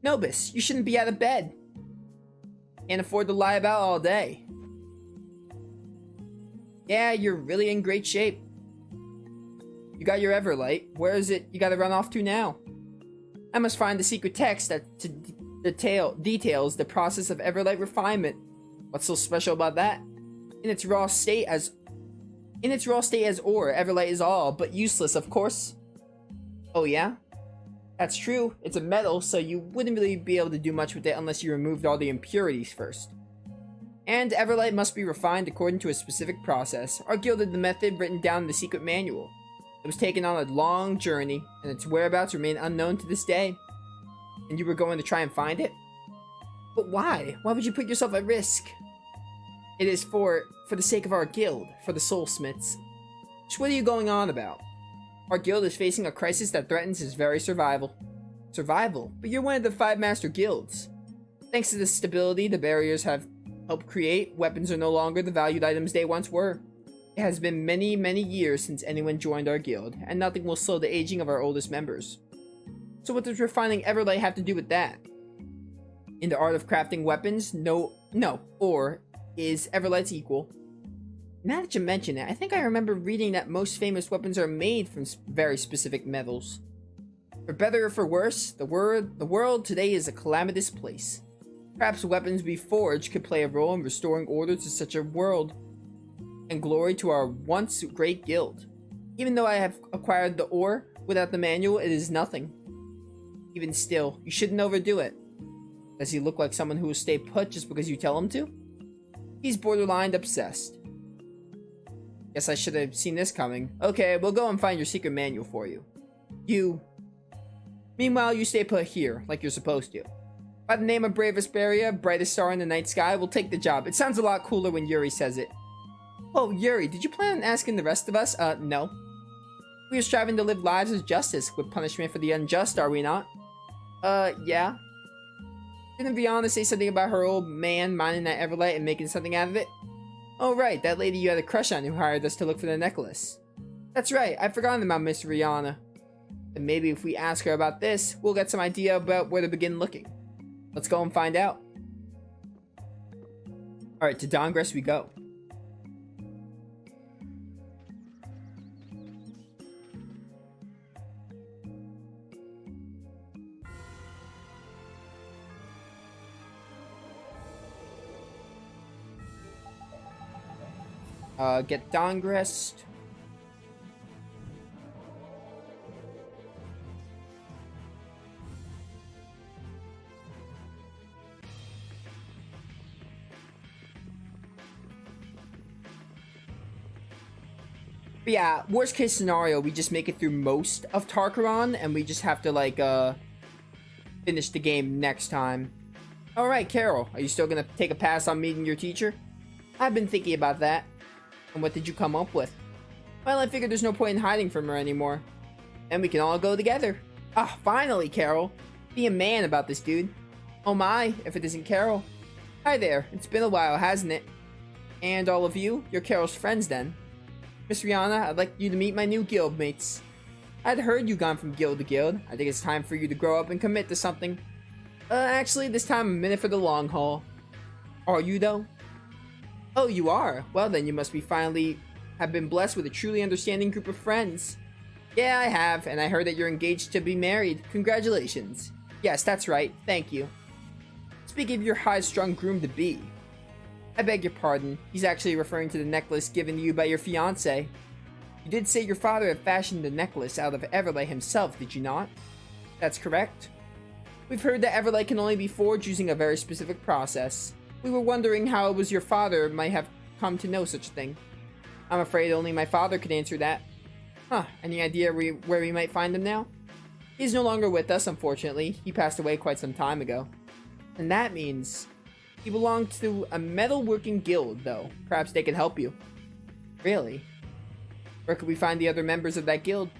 Nobis, you shouldn't be out of bed. Can't afford to lie about all day. Yeah, you're really in great shape. You got your Everlight. Where is it you gotta run off to now? I must find the secret text that details the process of Everlight refinement. What's so special about that? In its raw state as ore, Everlight is all but useless, of course. Oh yeah? That's true. It's a metal, so you wouldn't really be able to do much with it unless you removed all the impurities first. And Everlight must be refined according to a specific process. Our guild had the method written down in the secret manual. It was taken on a long journey, and its whereabouts remain unknown to this day. And you were going to try and find it? But why? Why would you put yourself at risk? It is for the sake of our guild, for the soulsmiths. Just what are you going on about? Our guild is facing a crisis that threatens its very survival. Survival? But you're one of the 5 master guilds. Thanks to the stability the barriers have helped create, weapons are no longer the valued items they once were. It has been many, many years since anyone joined our guild, and nothing will slow the aging of our oldest members. So what does refining Everlight have to do with that? In the art of crafting weapons, ore is Everlight's equal. Now that you mention it, I think I remember reading that most famous weapons are made from very specific metals. For better or for worse, the world today is a calamitous place. Perhaps weapons we forge could play a role in restoring order to such a world, and glory to our once great guild. Even though I have acquired the ore, without the manual it is nothing. Even still, you shouldn't overdo it. Does he look like someone who will stay put just because you tell him to? He's borderline obsessed. Guess I should have seen this coming. Okay, we'll go and find your secret manual for you. Meanwhile, you stay put here, like you're supposed to. By the name of Brave Vesperia, brightest star in the night sky, we'll take the job. It sounds a lot cooler when Yuri says it. Oh, Yuri, did you plan on asking the rest of us? No. We are striving to live lives of justice, with punishment for the unjust, are we not? Yeah. Didn't Vianna say something about her old man mining that Everlight and making something out of it? Oh right, that lady you had a crush on who hired us to look for the necklace. That's right, I'd forgotten about Miss Rihanna. And maybe if we ask her about this, we'll get some idea about where to begin looking. Let's go and find out. Alright, to Dongress we go. Get Dongress. But yeah, worst case scenario, we just make it through most of Tarkaron, and we just have to, like, finish the game next time. Alright, Carol, are you still gonna take a pass on meeting your teacher? I've been thinking about that. And what did you come up with? Well, I figured there's no point in hiding from her anymore. And we can all go together. Ah, finally, Carol. Be a man about this, dude. Oh my, if it isn't Carol. Hi there, it's been a while, hasn't it? And all of you, you're Carol's friends then. Miss Rihanna, I'd like you to meet my new guild mates. I'd heard you gone from guild to guild. I think it's time for you to grow up and commit to something. Actually, this time I'm in it for the long haul. Are you though? Oh, you are? Well then, you must be finally have been blessed with a truly understanding group of friends. Yeah, I have, and I heard that you're engaged to be married. Congratulations. Yes, that's right. Thank you. Speaking of your high-strung groom-to-be, I beg your pardon. He's actually referring to the necklace given to you by your fiancé. You did say your father had fashioned the necklace out of Everlight himself, did you not? That's correct. We've heard that Everlight can only be forged using a very specific process. We were wondering how it was your father might have come to know such a thing. I'm afraid only my father could answer that. Huh, any idea where we might find him now? He's no longer with us, unfortunately. He passed away quite some time ago. And that means he belonged to a metalworking guild, though. Perhaps they can help you. Really? Where could we find the other members of that guild?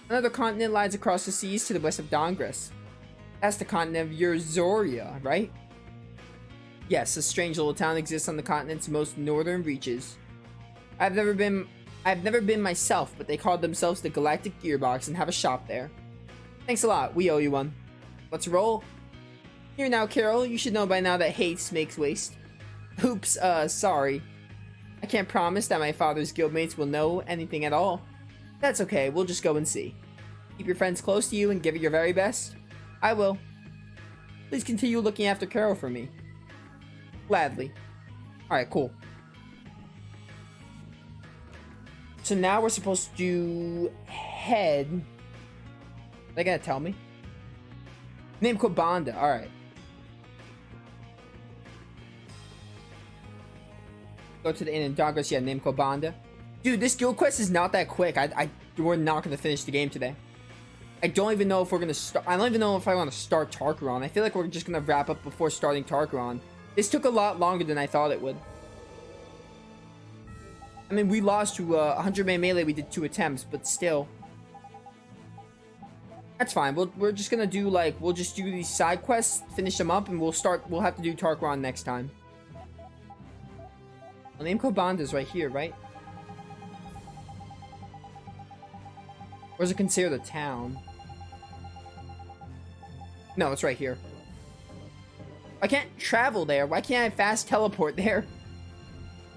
Another continent lies across the seas to the west of Dongress. That's the continent of Urzoria, right? Yes, a strange little town exists on the continent's most northern reaches. I've never been myself, but they call themselves the Galactic Gearbox and have a shop there. Thanks a lot, we owe you one. Let's roll. Here now, Carol, you should know by now that haste makes waste. Oops, sorry. I can't promise that my father's guildmates will know anything at all. That's okay, we'll just go and see. Keep your friends close to you and give it your very best. I will. Please continue looking after Carol for me. Gladly. Alright, cool. So now we're supposed to head... Are they gonna tell me? Name Kobanda, alright. Go to the inn in Douglas, yeah, name Kobanda. Dude, this guild quest is not that quick. We're not gonna finish the game today. I don't even know if we're gonna start. I don't even know if I want to start Tarkaron. I feel like we're just gonna wrap up before starting Tarkaron. This took a lot longer than I thought it would. I mean, we lost to 100 man melee. We did 2 attempts, but still. That's fine. We're just gonna do like we'll just do these side quests, finish them up, and we'll have to do Tarkaron next time. Well, name Kobanda's right here, right? Or is it considered a town? No, it's right here. I can't travel there. Why can't I fast teleport there?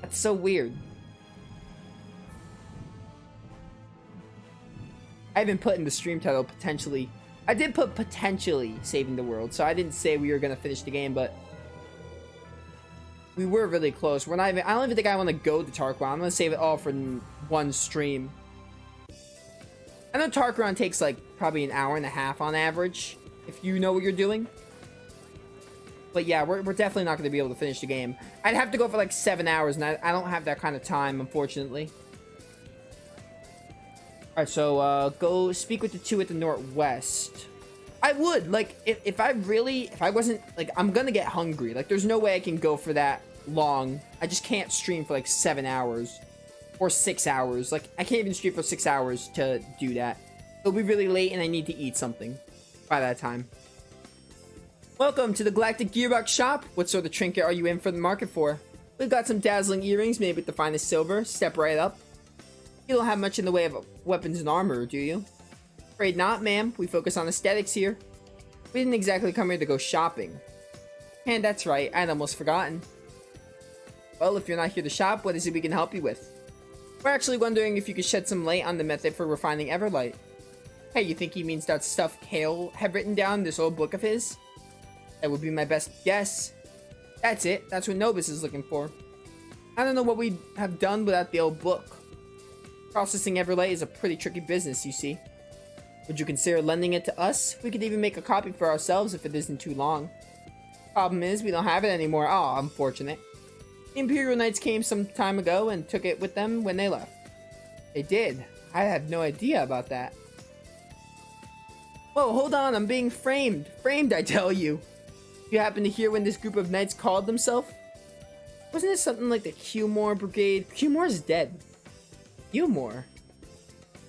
That's so weird. I haven't put in the stream title potentially. I did put potentially saving the world, so I didn't say we were gonna finish the game, but we were really close. We're not even. I don't even think I want to go to Tarkaron. I'm gonna save it all for one stream. I know Tarkaron takes like probably an hour and a half on average, if you know what you're doing. But yeah, we're definitely not going to be able to finish the game. I'd have to go for like 7 hours, and I don't have that kind of time, unfortunately. Alright, so go speak with the 2 at the northwest. I would, like, if I wasn't, like, I'm gonna get hungry. Like, there's no way I can go for that long. I just can't stream for like 7 hours. Or 6 hours. Like, I can't even stream for 6 hours to do that. It'll be really late and I need to eat something by that time. Welcome to the Galactic Gearbox Shop. What sort of trinket are you in for the market for? We've got some dazzling earrings made with the finest silver. Step right up. You don't have much in the way of weapons and armor, do you? Afraid not, ma'am. We focus on aesthetics here. We didn't exactly come here to go shopping. And that's right, I'd almost forgotten. Well, if you're not here to shop, what is it we can help you with? We're actually wondering if you could shed some light on the method for refining Everlight. Hey, you think he means that stuff Kale had written down in this old book of his? That would be my best guess. That's it. That's what Novus is looking for. I don't know what we'd have done without the old book. Processing Everlight is a pretty tricky business, you see. Would you consider lending it to us? We could even make a copy for ourselves if it isn't too long. Problem is, we don't have it anymore. Oh, unfortunate. The Imperial Knights came some time ago and took it with them when they left. They did. I had no idea about that. Whoa, hold on, I'm being framed. Framed, I tell you. You happen to hear when this group of knights called themselves? Wasn't it something like the Hewmore Brigade? Hewmore's dead. Hewmore?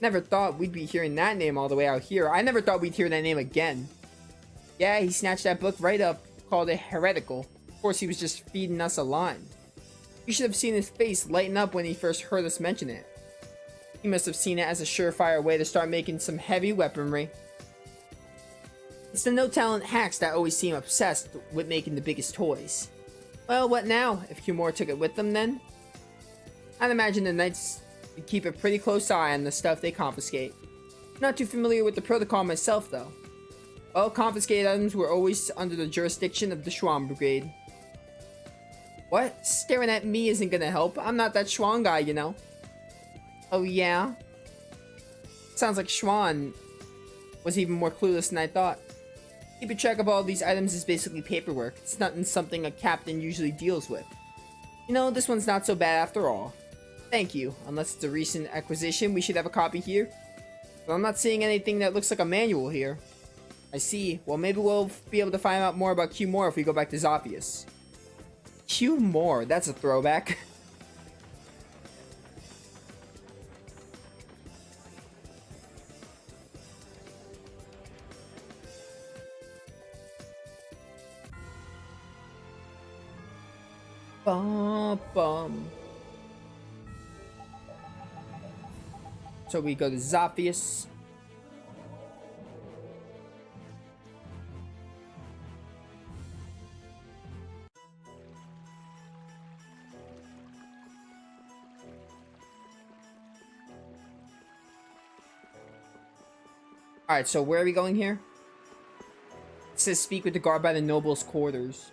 Never thought we'd be hearing that name all the way out here. I never thought we'd hear that name again. Yeah, he snatched that book right up, called it heretical. Of course, he was just feeding us a line. You should have seen his face lighten up when he first heard us mention it. He must have seen it as a surefire way to start making some heavy weaponry. It's the no-talent hacks that always seem obsessed with making the biggest toys. Well, what now? If Hewmore took it with them, then? I'd imagine the knights would keep a pretty close eye on the stuff they confiscate. Not too familiar with the protocol myself, though. Well, confiscated items were always under the jurisdiction of the Schwann Brigade. What? Staring at me isn't gonna help. I'm not that Schwann guy, you know. Oh, yeah? Sounds like Schwann was even more clueless than I thought. Keeping track of all these items is basically paperwork. It's not something a captain usually deals with. You know, this one's not so bad after all. Thank you. Unless it's a recent acquisition, we should have a copy here. But I'm not seeing anything that looks like a manual here. I see. Well, maybe we'll be able to find out more about Hewmore if we go back to Zophius. Hewmore, that's a throwback. Bum, bum. So we go to Zophius. Alright, so where are we going here? It says speak with the guard by the noble's quarters.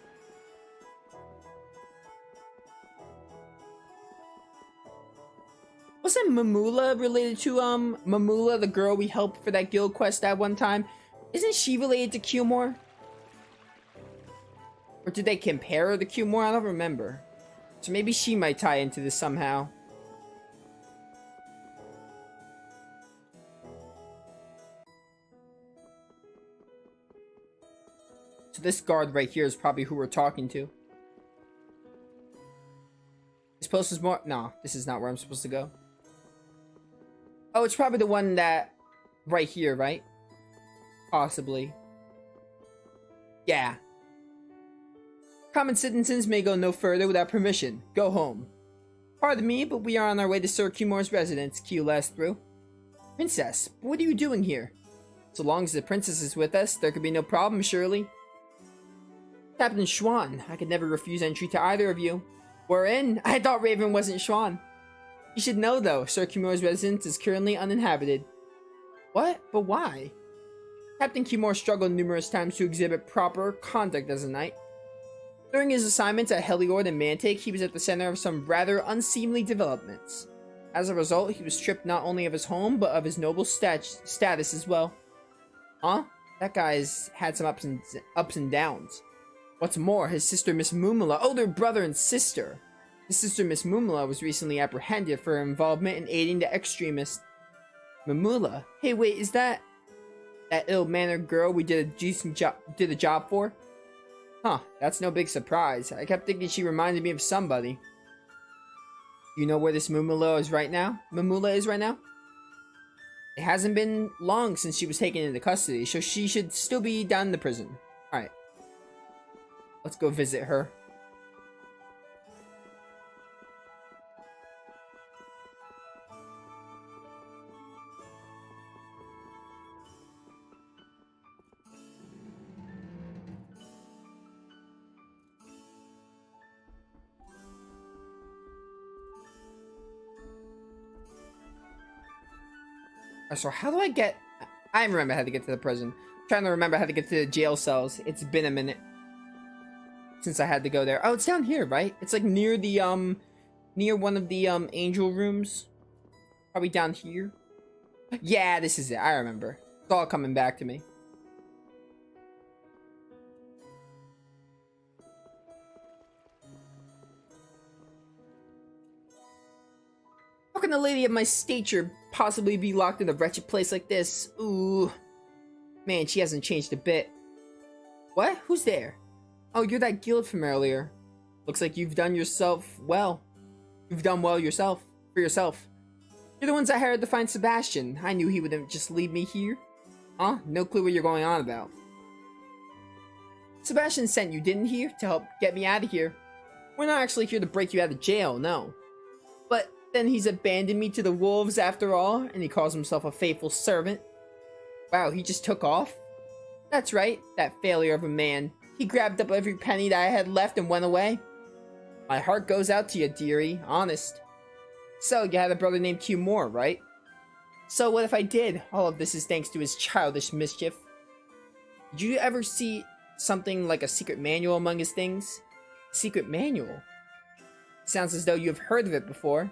Wasn't Mamula related to, Mamula, the girl we helped for that guild quest at one time? Isn't she related to Cumore? Or did they compare her to Cumore? I don't remember. So maybe she might tie into this somehow. So this guard right here is probably who we're talking to. This post is more... No, this is not where I'm supposed to go. Oh, it's probably the one that... Right here, right? Possibly. Yeah. Common citizens may go no further without permission. Go home. Pardon me, but we are on our way to Sir Cumore's residence, Q last through. Princess, what are you doing here? So long as the princess is with us, there could be no problem, surely. Captain Schwan, I could never refuse entry to either of you. We're in. I thought Raven wasn't Schwan. You should know, though, Sir Cumore's residence is currently uninhabited. What? But why? Captain Cumore struggled numerous times to exhibit proper conduct as a knight. During his assignments at Heliord and Mantake, he was at the center of some rather unseemly developments. As a result, he was stripped not only of his home, but of his noble status as well. Huh? That guy's had some ups and downs. What's more, his sister Miss Mumula, older brother and sister. His sister Miss Mumula was recently apprehended for her involvement in aiding the extremists. Mumula? Hey, wait, is that ill-mannered girl we did a job for? Huh, that's no big surprise. I kept thinking she reminded me of somebody. You know where this Mumula is right now? It hasn't been long since she was taken into custody, so she should still be down in the prison. Alright. Let's go visit her. So how do I get... I remember how to get to the prison. I'm trying to remember how to get to the jail cells. It's been a minute since I had to go there. Oh, it's down here, right? It's like near the, near one of the, angel rooms. Probably down here. Yeah, this is it. I remember. It's all coming back to me. How can a lady of my stature possibly be locked in a wretched place like this? Ooh. Man, she hasn't changed a bit. What? Who's there? Oh, you're that guild from earlier. Looks like you've done yourself well. You've done well yourself. For yourself. You're the ones I hired to find Sebastian. I knew he wouldn't just leave me here. Huh? No clue what you're going on about. Sebastian sent you, didn't he? To help get me out of here. We're not actually here to break you out of jail, no. But then he's abandoned me to the wolves after all, and he calls himself a faithful servant. Wow, he just took off? That's right, that failure of a man. He grabbed up every penny that I had left and went away. My heart goes out to you, dearie, honest. So, you had a brother named Cumore, right? So what if I did? All of this is thanks to his childish mischief. Did you ever see something like a secret manual among his things? Secret manual? Sounds as though you have heard of it before.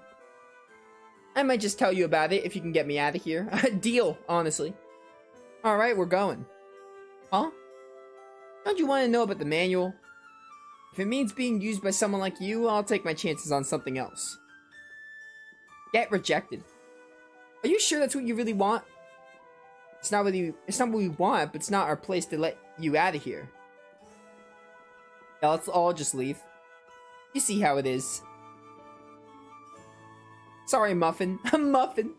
I might just tell you about it if you can get me out of here. Deal, honestly. Alright, we're going. Huh? Don't you want to know about the manual? If it means being used by someone like you, I'll take my chances on something else. Get rejected. Are you sure that's what you really want? It's not what we want, but it's not our place to let you out of here. Yeah, let's all just leave. You see how it is. Sorry, Muffin. Muffin.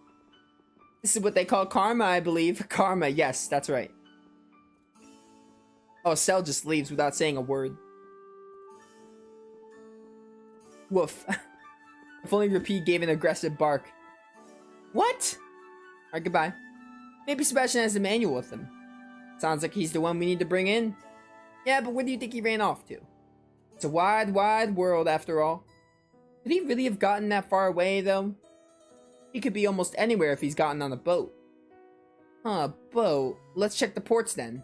This is what they call karma, I believe. Karma, yes, that's right. Oh, Cell just leaves without saying a word. Woof. If only Rapide gave an aggressive bark. What? Alright, goodbye. Maybe Sebastian has the manual with him. Sounds like he's the one we need to bring in. Yeah, but where do you think he ran off to? It's a wide, wide world after all. Could he really have gotten that far away, though? He could be almost anywhere if he's gotten on a boat. Boat. Let's check the ports then.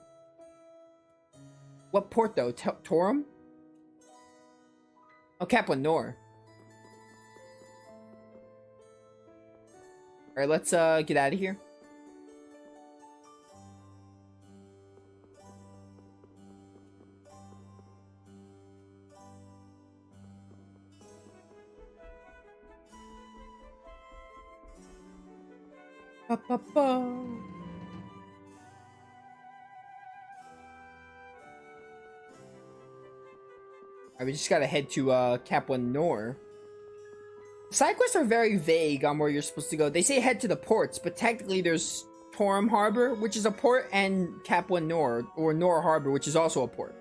What port though? Torum? Oh, Kaplan Nor. Alright, let's get out of here. Ba-ba-ba. Alright, we just gotta head to Kaplan Nor. Side quests are very vague on where you're supposed to go. They say head to the ports, but technically there's Torum Harbor, which is a port, and Kaplan Nor, or Nor Harbor, which is also a port.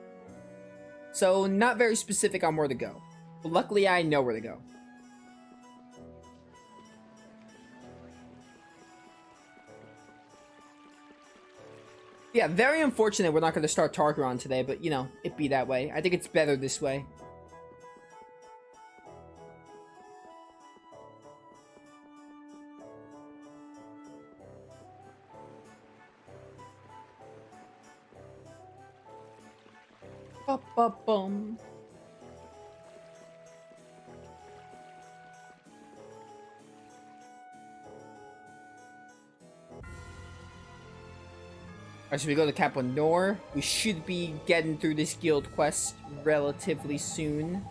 So, not very specific on where to go. But luckily, I know where to go. Yeah, very unfortunate we're not going to start Tarkaron today, but, you know, it be that way. I think it's better this way. Ba-ba-bum. Alright, so we go to Kaplan Nor. We should be getting through this guild quest relatively soon.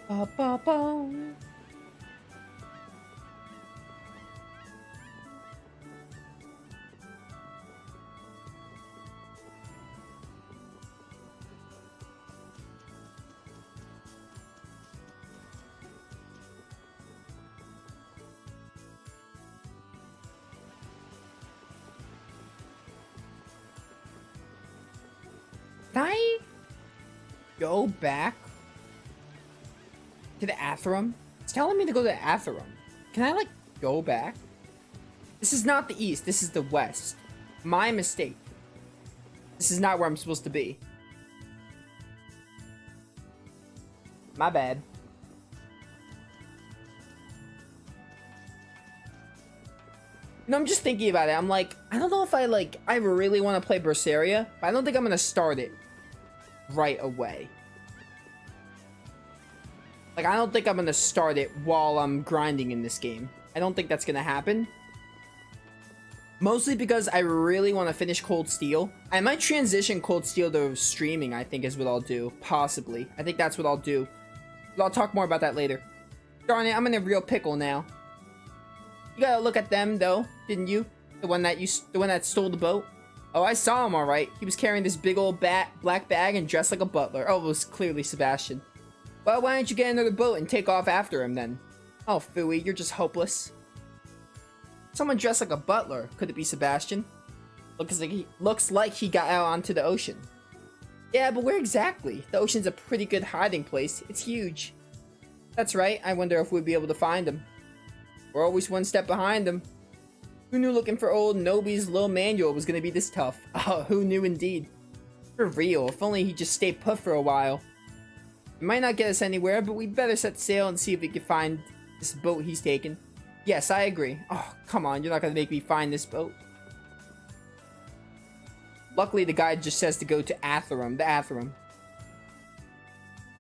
Ba-ba-bum. Can I go back to the Atherum? It's telling me to go to the Atherum. Can I, like, go back? This is not the east. This is the west. My mistake. This is not where I'm supposed to be. My bad. No, I'm just thinking about it. I'm like, I don't know if I really want to play Vesperia, but I don't think I'm going to start it right away. Like, I don't think I'm going to start it while I'm grinding in this game. I don't think that's going to happen. Mostly because I really want to finish Cold Steel. I might transition Cold Steel to streaming, I think is what I'll do. Possibly. I think that's what I'll do. But I'll talk more about that later. Darn it, I'm in a real pickle now. You gotta look at them, though, didn't you? The one that stole the boat? Oh, I saw him, alright. He was carrying this big old black bag and dressed like a butler. Oh, it was clearly Sebastian. Well, why don't you get another boat and take off after him, then? Oh, Phooey, you're just hopeless. Someone dressed like a butler. Could it be Sebastian? Looks like he got out onto the ocean. Yeah, but where exactly? The ocean's a pretty good hiding place. It's huge. That's right. I wonder if we'd be able to find him. We're always one step behind him. Who knew looking for old Nobi's little manual was gonna be this tough? Oh, who knew indeed. For real, if only he just stayed put for a while. It might not get us anywhere, but we better set sail and see if we can find this boat he's taken. Yes, I agree. Oh, come on, you're not gonna make me find this boat. Luckily, the guide just says to go to Atherum, the Atherum.